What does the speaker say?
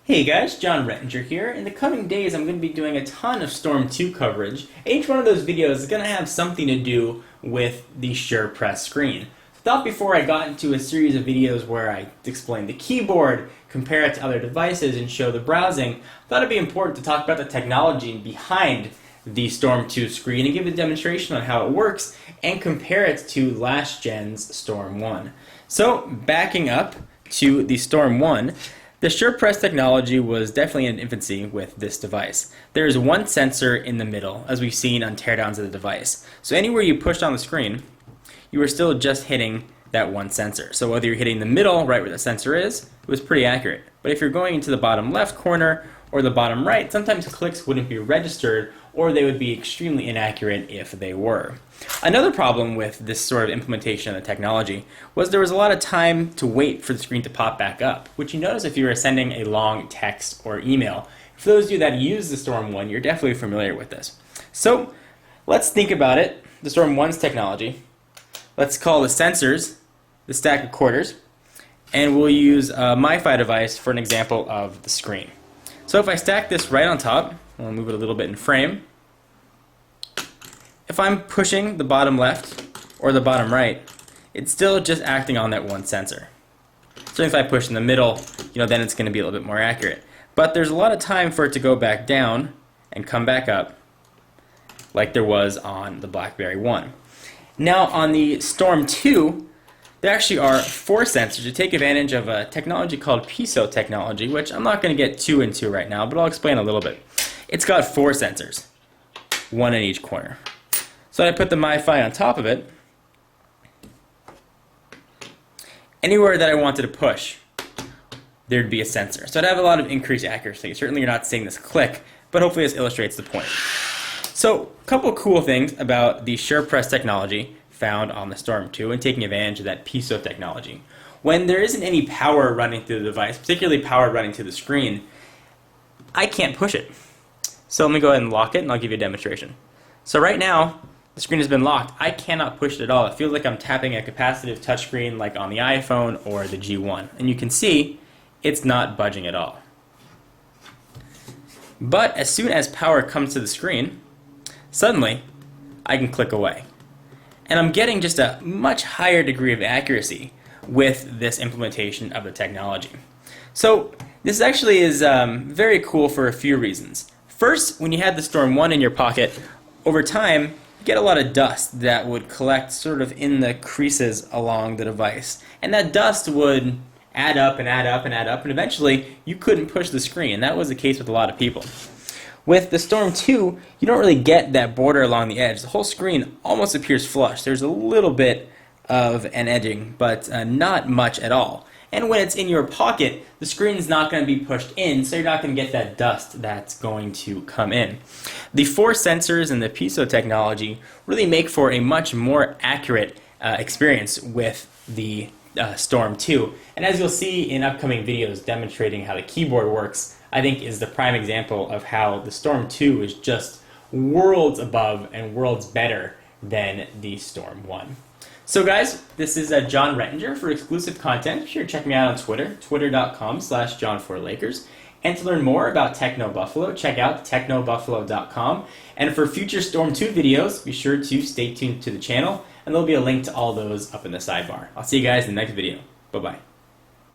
Hey guys, John Rettinger here. In the coming days, I'm going to be doing a ton of Storm 2 coverage. Each one of those videos is going to have something to do with the SurePress screen. I thought before I got into a series of videos where I explain the keyboard, compare it to other devices, and show the browsing, I thought it'd be important to talk about the technology behind the Storm 2 screen and give a demonstration on how it works and compare it to last gen's Storm 1. So, backing up to the Storm 1, the SurePress technology was definitely in infancy with this device. There is one sensor in the middle, as we've seen on teardowns of the device. So anywhere you pushed on the screen, you were still just hitting that one sensor. So whether you're hitting the middle, right where the sensor is, it was pretty accurate. But if you're going into the bottom left corner or the bottom right, sometimes clicks wouldn't be registered, or they would be extremely inaccurate if they were. Another problem with this sort of implementation of the technology was there was a lot of time to wait for the screen to pop back up, which you notice if you were sending a long text or email. For those of you that use the Storm 1, you're definitely familiar with this. So let's think about it, the Storm 1's technology. Let's call the sensors the stack of quarters, and we'll use a MiFi device for an example of the screen. So if I stack this right on top, I'll move it a little bit in frame. If I'm pushing the bottom left or the bottom right, it's still just acting on that one sensor. So if I push in the middle, then it's going to be a little bit more accurate. But there's a lot of time for it to go back down and come back up like there was on the Blackberry 1. Now on the Storm 2, there actually are 4 sensors to take advantage of a technology called piezo technology, which I'm not going to get too into right now, but I'll explain a little bit. It's got 4 sensors, one in each corner. So I put the MiFi on top of it. Anywhere that I wanted to push, there'd be a sensor. So I'd have a lot of increased accuracy. Certainly you're not seeing this click, but hopefully this illustrates the point. So a couple of cool things about the SurePress technology found on the Storm 2 and taking advantage of that piezo technology. When there isn't any power running through the device, particularly power running to the screen, I can't push it. So let me go ahead and lock it and I'll give you a demonstration. So right now, the screen has been locked. I cannot push it at all. It feels like I'm tapping a capacitive touchscreen like on the iPhone or the G1. And you can see it's not budging at all. But as soon as power comes to the screen, suddenly I can click away. And I'm getting just a much higher degree of accuracy with this implementation of the technology. So this actually is very cool for a few reasons. First, when you had the Storm 1 in your pocket, over time, you get a lot of dust that would collect sort of in the creases along the device. And that dust would add up and add up and add up, and eventually you couldn't push the screen. And that was the case with a lot of people. With the Storm 2, you don't really get that border along the edge. The whole screen almost appears flush. There's a little bit of an edging, but not much at all. And when it's in your pocket, the screen's not going to be pushed in, so you're not going to get that dust that's going to come in. The 4 sensors and the piezo technology really make for a much more accurate experience with the Storm 2. And as you'll see in upcoming videos demonstrating how the keyboard works, I think is the prime example of how the Storm 2 is just worlds above and worlds better than the Storm 1. So guys, this is John Rettinger. For exclusive content, be sure to check me out on Twitter, twitter.com/John4Lakers. And to learn more about Techno Buffalo, check out technobuffalo.com. And for future Storm 2 videos, be sure to stay tuned to the channel, and there'll be a link to all those up in the sidebar. I'll see you guys in the next video. Bye-bye.